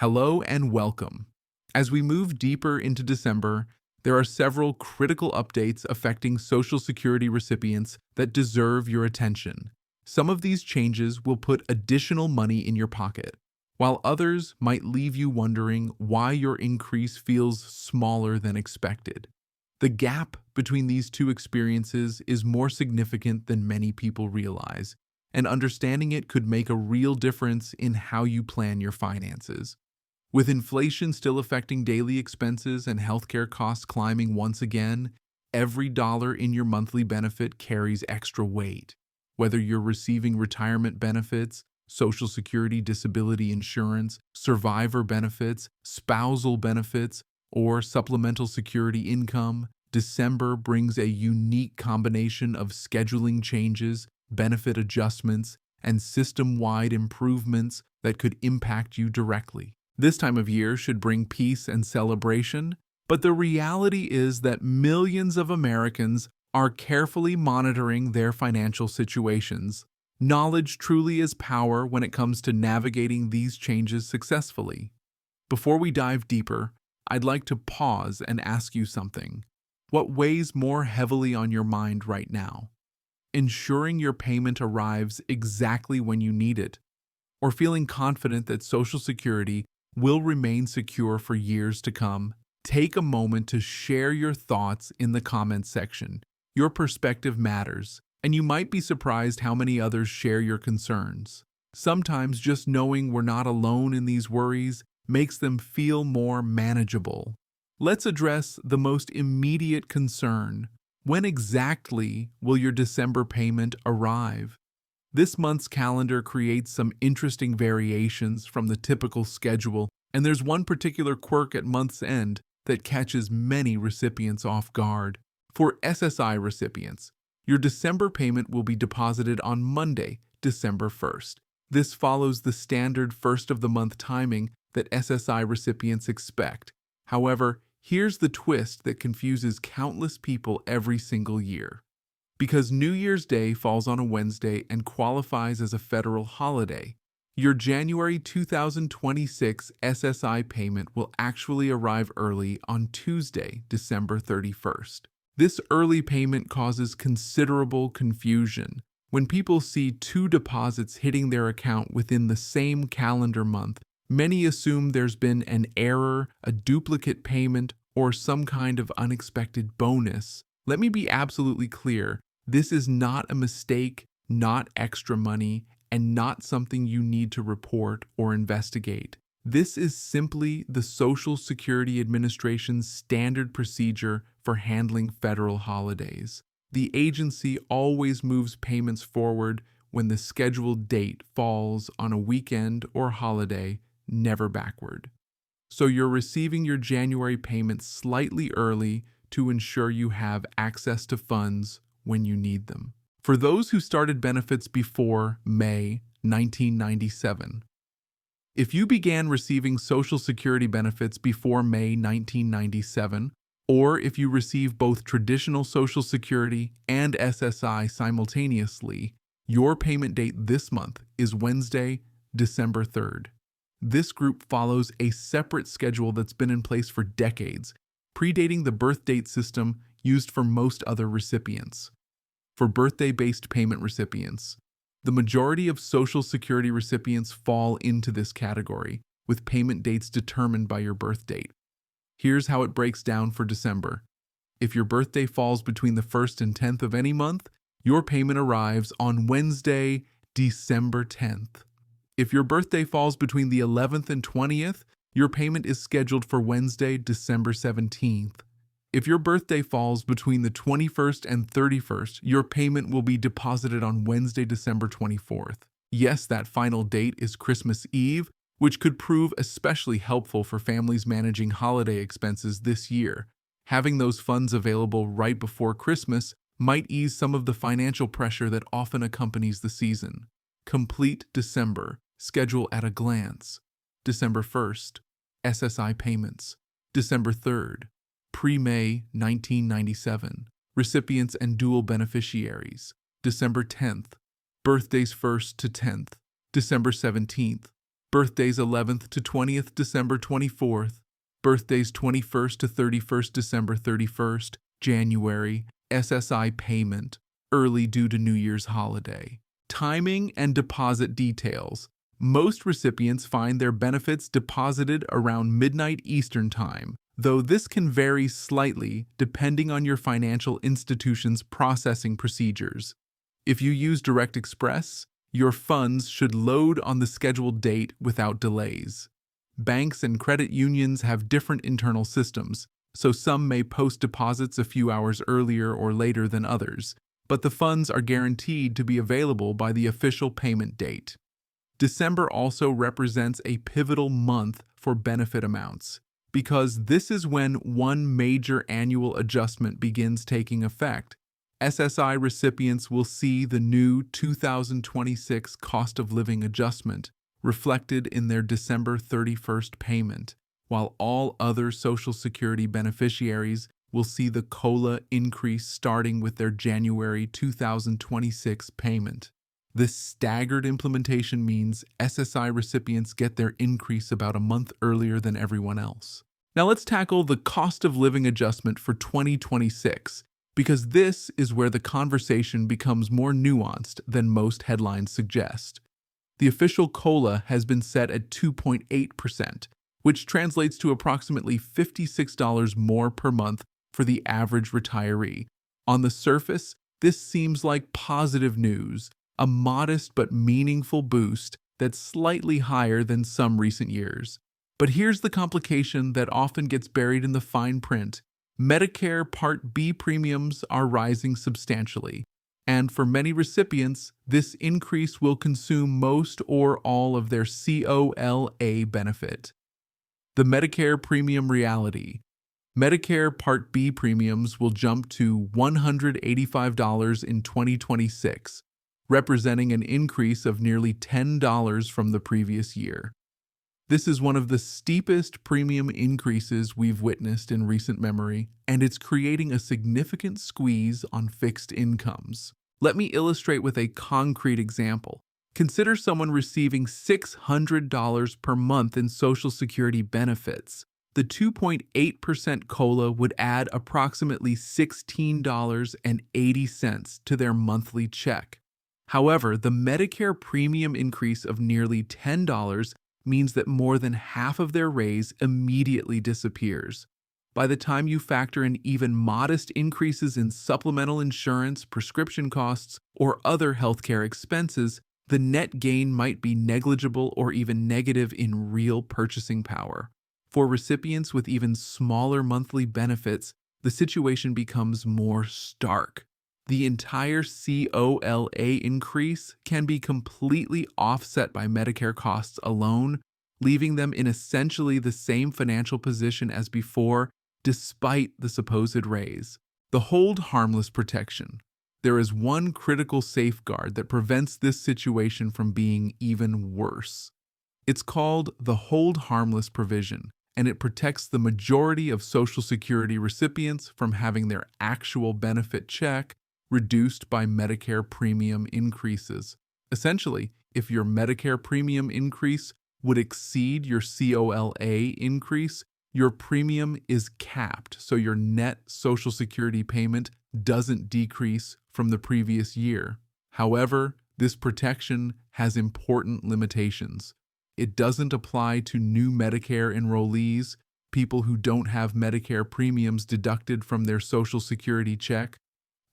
Hello and welcome. As we move deeper into December, there are several critical updates affecting Social Security recipients that deserve your attention. Some of these changes will put additional money in your pocket, while others might leave you wondering why your increase feels smaller than expected. The gap between these two experiences is more significant than many people realize, and understanding it could make a real difference in how you plan your finances. With inflation still affecting daily expenses and healthcare costs climbing once again, every dollar in your monthly benefit carries extra weight. Whether you're receiving retirement benefits, Social Security disability insurance, survivor benefits, spousal benefits, or supplemental security income, December brings a unique combination of scheduling changes, benefit adjustments, and system-wide improvements that could impact you directly. This time of year should bring peace and celebration, but the reality is that millions of Americans are carefully monitoring their financial situations. Knowledge truly is power when it comes to navigating these changes successfully. Before we dive deeper, I'd like to pause and ask you something. What weighs more heavily on your mind right now? Ensuring your payment arrives exactly when you need it, or feeling confident that Social Security will remain secure for years to come? Take a moment to share your thoughts in the comments section. Your perspective matters, and you might be surprised how many others share your concerns. Sometimes just knowing we're not alone in these worries makes them feel more manageable. Let's address the most immediate concern. When exactly will your December payment arrive? This month's calendar creates some interesting variations from the typical schedule, and there's one particular quirk at month's end that catches many recipients off guard. For SSI recipients, your December payment will be deposited on Monday, December 1st. This follows the standard first-of-the-month timing that SSI recipients expect. However, here's the twist that confuses countless people every single year. Because New Year's Day falls on a Wednesday and qualifies as a federal holiday, your January 2026 SSI payment will actually arrive early on Tuesday, December 31st. This early payment causes considerable confusion. When people see two deposits hitting their account within the same calendar month, many assume there's been an error, a duplicate payment, or some kind of unexpected bonus. Let me be absolutely clear. This is not a mistake, not extra money, and not something you need to report or investigate. This is simply the Social Security Administration's standard procedure for handling federal holidays. The agency always moves payments forward when the scheduled date falls on a weekend or holiday, never backward. So you're receiving your January payment slightly early to ensure you have access to funds when you need them. For those who started benefits before May 1997, if you began receiving Social Security benefits before May 1997, or if you receive both traditional Social Security and SSI simultaneously, your payment date this month is Wednesday, December 3rd. This group follows a separate schedule that's been in place for decades, predating the birth date system used for most other recipients. For birthday-based payment recipients, the majority of Social Security recipients fall into this category, with payment dates determined by your birth date. Here's how it breaks down for December. If your birthday falls between the 1st and 10th of any month, your payment arrives on Wednesday, December 10th. If your birthday falls between the 11th and 20th, your payment is scheduled for Wednesday, December 17th. If your birthday falls between the 21st and 31st, your payment will be deposited on Wednesday, December 24th. Yes, that final date is Christmas Eve, which could prove especially helpful for families managing holiday expenses this year. Having those funds available right before Christmas might ease some of the financial pressure that often accompanies the season. Complete December. Schedule at a glance. December 1st. SSI payments. December 3rd. Pre-May 1997. Recipients and dual beneficiaries. December 10th. Birthdays 1st to 10th. December 17th. birthdays 11th to 20th December 24th, birthdays 21st to 31st December 31st, January, SSI payment, early due to New Year's holiday. Timing and deposit details. Most recipients find their benefits deposited around midnight Eastern Time, though this can vary slightly depending on your financial institution's processing procedures. If you use Direct Express, your funds should load on the scheduled date without delays. Banks and credit unions have different internal systems, so some may post deposits a few hours earlier or later than others, but the funds are guaranteed to be available by the official payment date. December also represents a pivotal month for benefit amounts, because this is when one major annual adjustment begins taking effect. SSI recipients will see the new 2026 cost of living adjustment reflected in their December 31st payment, while all other Social Security beneficiaries will see the COLA increase starting with their January 2026 payment. This staggered implementation means SSI recipients get their increase about a month earlier than everyone else. Now let's tackle the cost of living adjustment for 2026, because this is where the conversation becomes more nuanced than most headlines suggest. The official COLA has been set at 2.8%, which translates to approximately $56 more per month for the average retiree. On the surface, this seems like positive news, a modest but meaningful boost that's slightly higher than some recent years. But here's the complication that often gets buried in the fine print. Medicare Part B premiums are rising substantially, and for many recipients, this increase will consume most or all of their COLA benefit. The Medicare premium reality. Medicare Part B premiums will jump to $185 in 2026, representing an increase of nearly $10 from the previous year. This is one of the steepest premium increases we've witnessed in recent memory, and it's creating a significant squeeze on fixed incomes. Let me illustrate with a concrete example. Consider someone receiving $600 per month in Social Security benefits. The 2.8% COLA would add approximately $16.80 to their monthly check. However, the Medicare premium increase of nearly $10 means that more than half of their raise immediately disappears. By the time you factor in even modest increases in supplemental insurance, prescription costs, or other healthcare expenses, the net gain might be negligible or even negative in real purchasing power. For recipients with even smaller monthly benefits, the situation becomes more stark. The entire COLA increase can be completely offset by Medicare costs alone, leaving them in essentially the same financial position as before, despite the supposed raise. The hold harmless protection. There is one critical safeguard that prevents this situation from being even worse. It's called the hold harmless provision, and it protects the majority of Social Security recipients from having their actual benefit check reduced by Medicare premium increases. Essentially, if your Medicare premium increase would exceed your COLA increase, your premium is capped, so your net Social Security payment doesn't decrease from the previous year. However, this protection has important limitations. It doesn't apply to new Medicare enrollees, people who don't have Medicare premiums deducted from their Social Security check,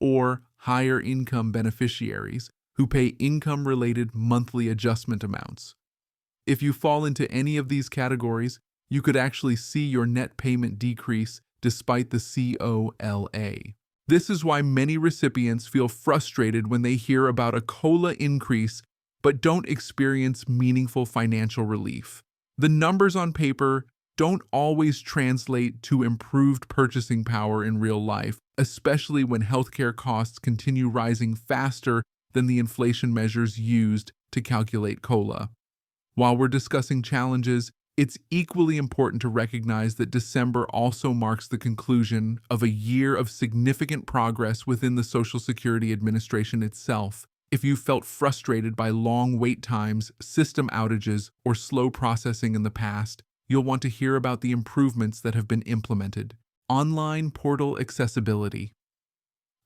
or higher income beneficiaries who pay income-related monthly adjustment amounts. If you fall into any of these categories, you could actually see your net payment decrease despite the COLA. This is why many recipients feel frustrated when they hear about a COLA increase but don't experience meaningful financial relief. The numbers on paper don't always translate to improved purchasing power in real life, especially when healthcare costs continue rising faster than the inflation measures used to calculate COLA. While we're discussing challenges, it's equally important to recognize that December also marks the conclusion of a year of significant progress within the Social Security Administration itself. If you felt frustrated by long wait times, system outages, or slow processing in the past, you'll want to hear about the improvements that have been implemented. Online portal accessibility.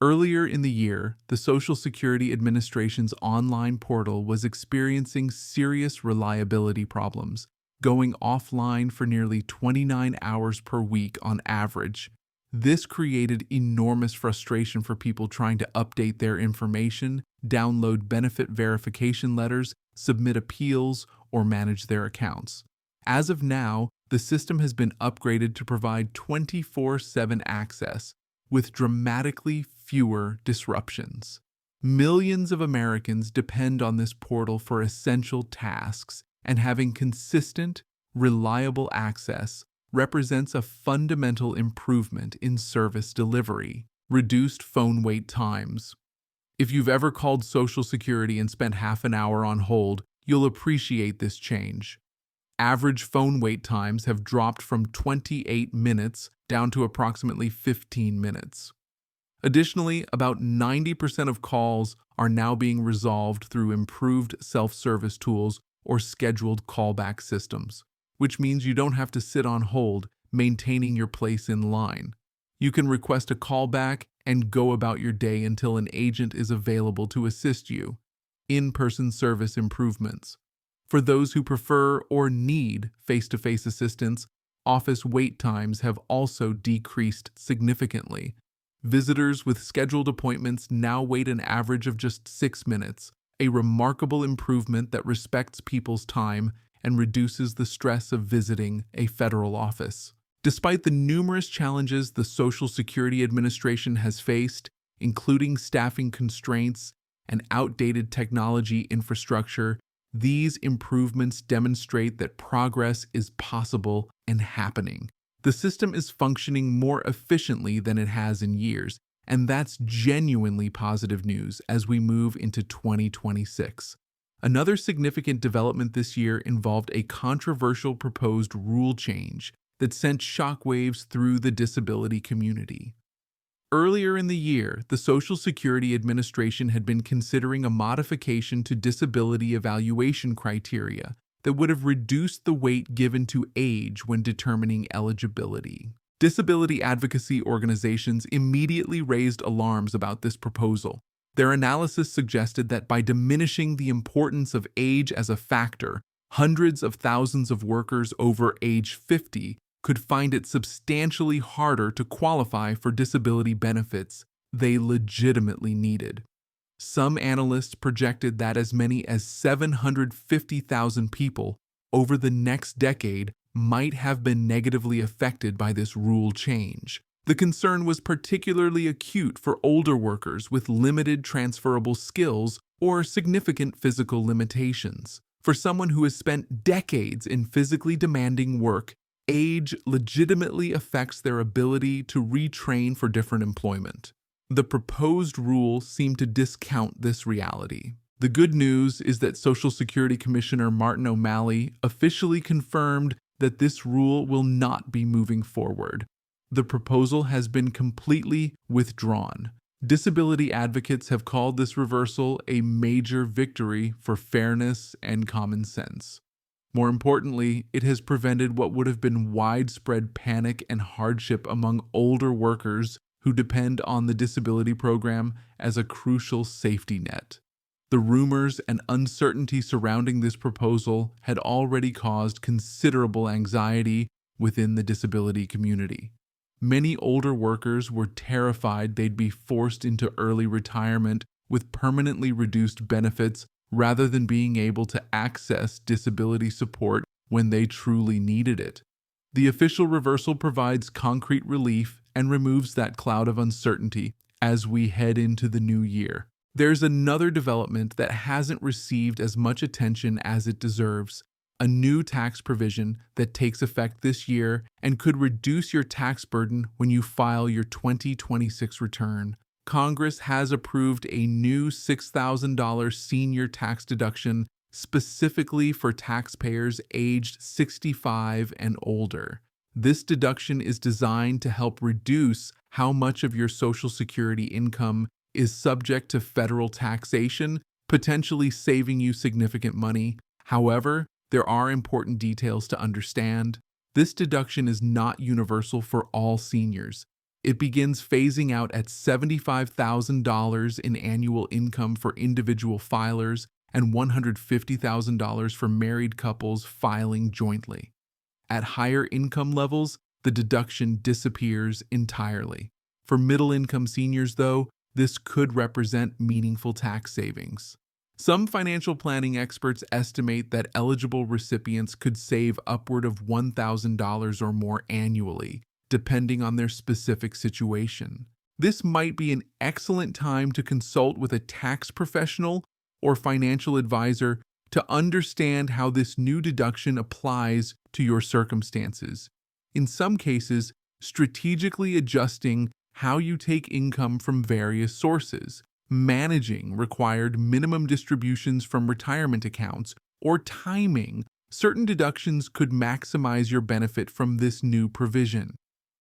Earlier in the year, the Social Security Administration's online portal was experiencing serious reliability problems, going offline for nearly 29 hours per week on average. This created enormous frustration for people trying to update their information, download benefit verification letters, submit appeals, or manage their accounts. As of now, the system has been upgraded to provide 24/7 access, with dramatically fewer disruptions. Millions of Americans depend on this portal for essential tasks, and having consistent, reliable access represents a fundamental improvement in service delivery. Reduced phone wait times. If you've ever called Social Security and spent half an hour on hold, you'll appreciate this change. Average phone wait times have dropped from 28 minutes down to approximately 15 minutes. Additionally, about 90% of calls are now being resolved through improved self-service tools or scheduled callback systems, which means you don't have to sit on hold, maintaining your place in line. You can request a callback and go about your day until an agent is available to assist you. In-person service improvements. For those who prefer or need face-to-face assistance, office wait times have also decreased significantly. Visitors with scheduled appointments now wait an average of just 6 minutes, a remarkable improvement that respects people's time and reduces the stress of visiting a federal office. Despite the numerous challenges the Social Security Administration has faced, including staffing constraints and outdated technology infrastructure, these improvements demonstrate that progress is possible and happening. The system is functioning more efficiently than it has in years, and that's genuinely positive news as we move into 2026. Another significant development this year involved a controversial proposed rule change that sent shockwaves through the disability community. Earlier in the year, the Social Security Administration had been considering a modification to disability evaluation criteria that would have reduced the weight given to age when determining eligibility. Disability advocacy organizations immediately raised alarms about this proposal. Their analysis suggested that by diminishing the importance of age as a factor, hundreds of thousands of workers over age 50 could find it substantially harder to qualify for disability benefits they legitimately needed. Some analysts projected that as many as 750,000 people over the next decade might have been negatively affected by this rule change. The concern was particularly acute for older workers with limited transferable skills or significant physical limitations. For someone who has spent decades in physically demanding work, age legitimately affects their ability to retrain for different employment. The proposed rule seemed to discount this reality. The good news is that Social Security Commissioner Martin O'Malley officially confirmed that this rule will not be moving forward. The proposal has been completely withdrawn. Disability advocates have called this reversal a major victory for fairness and common sense. More importantly, it has prevented what would have been widespread panic and hardship among older workers who depend on the disability program as a crucial safety net. The rumors and uncertainty surrounding this proposal had already caused considerable anxiety within the disability community. Many older workers were terrified they'd be forced into early retirement with permanently reduced benefits rather than being able to access disability support when they truly needed it. The official reversal provides concrete relief and removes that cloud of uncertainty as we head into the new year. There's another development that hasn't received as much attention as it deserves, a new tax provision that takes effect this year and could reduce your tax burden when you file your 2026 return. Congress has approved a new $6,000 senior tax deduction specifically for taxpayers aged 65 and older. This deduction is designed to help reduce how much of your Social Security income is subject to federal taxation potentially saving you significant money. However, there are important details to understand. This deduction is not universal for all seniors. It begins phasing out at $75,000 in annual income for individual filers and $150,000 for married couples filing jointly. At higher income levels, the deduction disappears entirely. For middle-income seniors, though, this could represent meaningful tax savings. Some financial planning experts estimate that eligible recipients could save upward of $1,000 or more annually, depending on their specific situation. This might be an excellent time to consult with a tax professional or financial advisor to understand how this new deduction applies to your circumstances. In some cases, strategically adjusting how you take income from various sources, managing required minimum distributions from retirement accounts, or timing certain deductions could maximize your benefit from this new provision.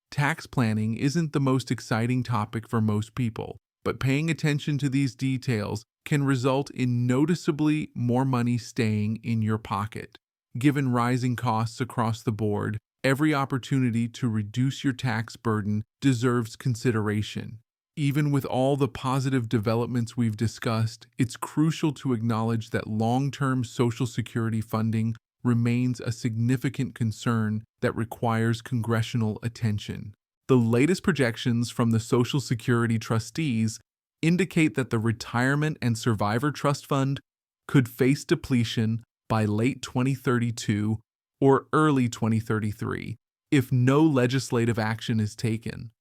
Tax planning isn't the most exciting topic for most people, but paying attention to these details can result in noticeably more money staying in your pocket. Given rising costs across the board, every opportunity to reduce your tax burden deserves consideration. Even with all the positive developments we've discussed, it's crucial to acknowledge that long-term Social Security funding remains a significant concern that requires congressional attention. The latest projections from the Social Security trustees indicate that the Retirement and Survivor Trust Fund could face depletion by late 2032 or early 2033 if no legislative action is taken.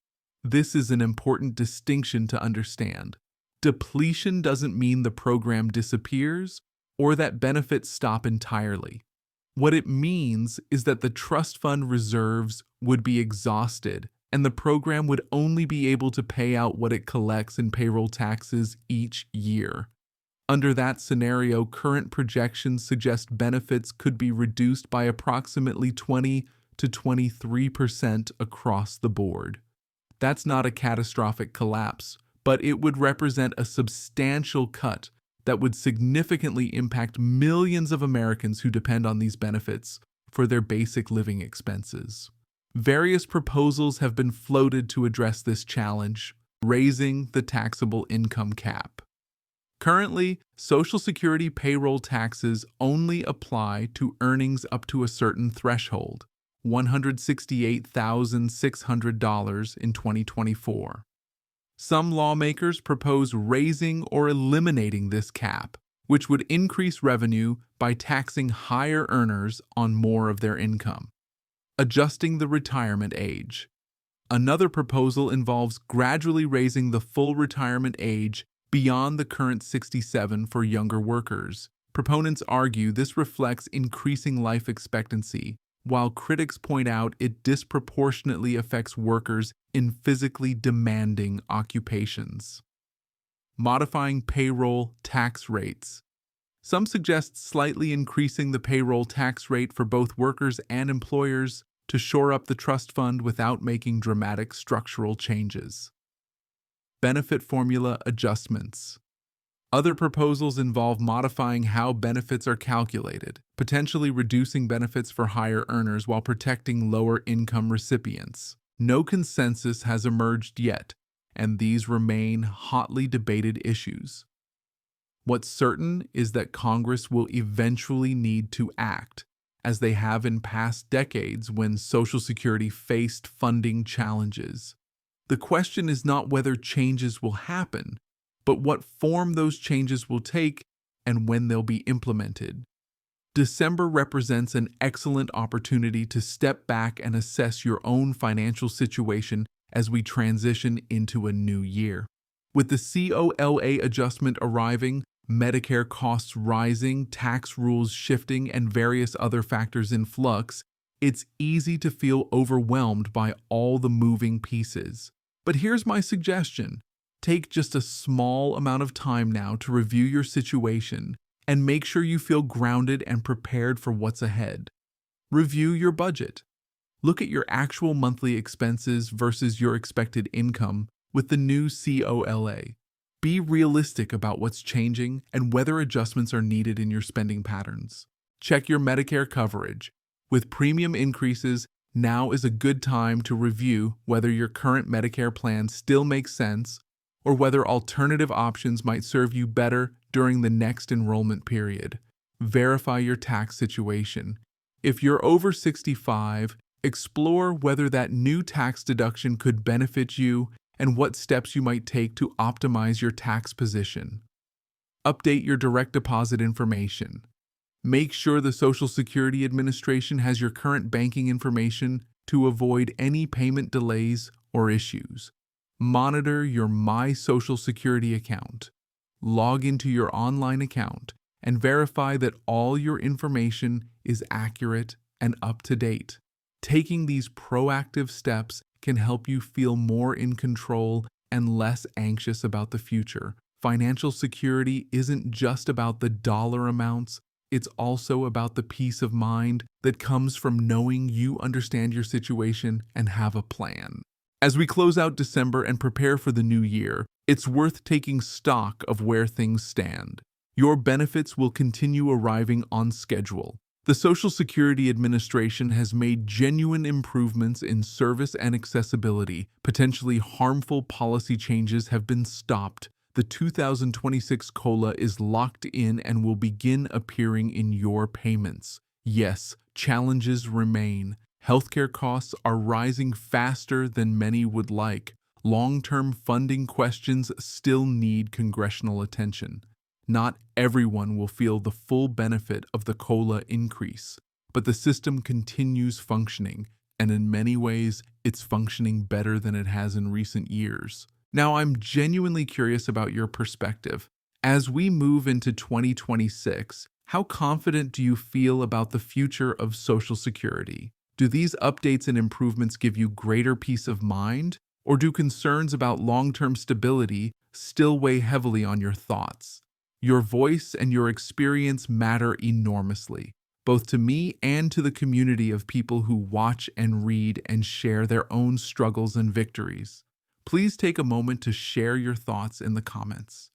This is an important distinction to understand. Depletion doesn't mean the program disappears or that benefits stop entirely. What it means is that the trust fund reserves would be exhausted and the program would only be able to pay out what it collects in payroll taxes each year. Under that scenario, current projections suggest benefits could be reduced by approximately 20 to 23% across the board. That's not a catastrophic collapse, but it would represent a substantial cut that would significantly impact millions of Americans who depend on these benefits for their basic living expenses. Various proposals have been floated to address this challenge, raising the taxable income cap. Currently, Social Security payroll taxes only apply to earnings up to a certain threshold, $168,600 in 2024. Some lawmakers propose raising or eliminating this cap, which would increase revenue by taxing higher earners on more of their income. Adjusting the retirement age. Another proposal involves gradually raising the full retirement age beyond the current 67 for younger workers. Proponents argue this reflects increasing life expectancy, while critics point out it disproportionately affects workers in physically demanding occupations. Modifying payroll tax rates. Some suggest slightly increasing the payroll tax rate for both workers and employers to shore up the trust fund without making dramatic structural changes. Benefit formula adjustments. Other proposals involve modifying how benefits are calculated, potentially reducing benefits for higher earners while protecting lower-income recipients. No consensus has emerged yet, and these remain hotly debated issues. What's certain is that Congress will eventually need to act, as they have in past decades when Social Security faced funding challenges. The question is not whether changes will happen, but what form those changes will take and when they'll be implemented. December represents an excellent opportunity to step back and assess your own financial situation as we transition into a new year. With the COLA adjustment arriving, Medicare costs rising, tax rules shifting, and various other factors in flux, it's easy to feel overwhelmed by all the moving pieces. But here's my suggestion. Take just a small amount of time now to review your situation and make sure you feel grounded and prepared for what's ahead. Review your budget. Look at your actual monthly expenses versus your expected income with the new COLA. Be realistic about what's changing and whether adjustments are needed in your spending patterns. Check your Medicare coverage. With premium increases, now is a good time to review whether your current Medicare plan still makes sense or whether alternative options might serve you better during the next enrollment period. Verify your tax situation. If you're over 65, explore whether that new tax deduction could benefit you and what steps you might take to optimize your tax position. Update your direct deposit information. Make sure the Social Security Administration has your current banking information to avoid any payment delays or issues. Monitor your My Social Security account. Log into your online account and verify that all your information is accurate and up to date. Taking these proactive steps can help you feel more in control and less anxious about the future. Financial security isn't just about the dollar amounts, it's also about the peace of mind that comes from knowing you understand your situation and have a plan. As we close out December and prepare for the new year, it's worth taking stock of where things stand. Your benefits will continue arriving on schedule. The Social Security Administration has made genuine improvements in service and accessibility. Potentially harmful policy changes have been stopped. The 2026 COLA is locked in and will begin appearing in your payments. Yes, challenges remain. Healthcare costs are rising faster than many would like. Long-term funding questions still need congressional attention. Not everyone will feel the full benefit of the COLA increase, but the system continues functioning, and in many ways, it's functioning better than it has in recent years. Now, I'm genuinely curious about your perspective. As we move into 2026, how confident do you feel about the future of Social Security? Do these updates and improvements give you greater peace of mind, or do concerns about long-term stability still weigh heavily on your thoughts? Your voice and your experience matter enormously, both to me and to the community of people who watch and read and share their own struggles and victories. Please take a moment to share your thoughts in the comments.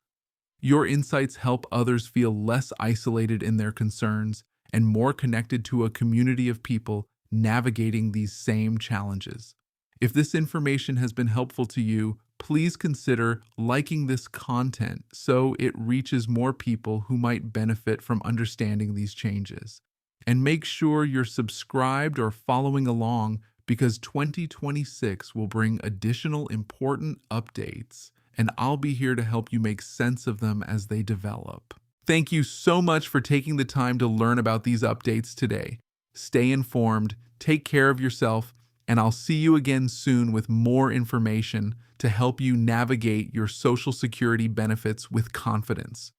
Your insights help others feel less isolated in their concerns and more connected to a community of people navigating these same challenges. If this information has been helpful to you, please consider liking this content so it reaches more people who might benefit from understanding these changes. And make sure you're subscribed or following along because 2026 will bring additional important updates, and I'll be here to help you make sense of them as they develop. Thank you so much for taking the time to learn about these updates today. Stay informed, take care of yourself, and I'll see you again soon with more information to help you navigate your Social Security benefits with confidence.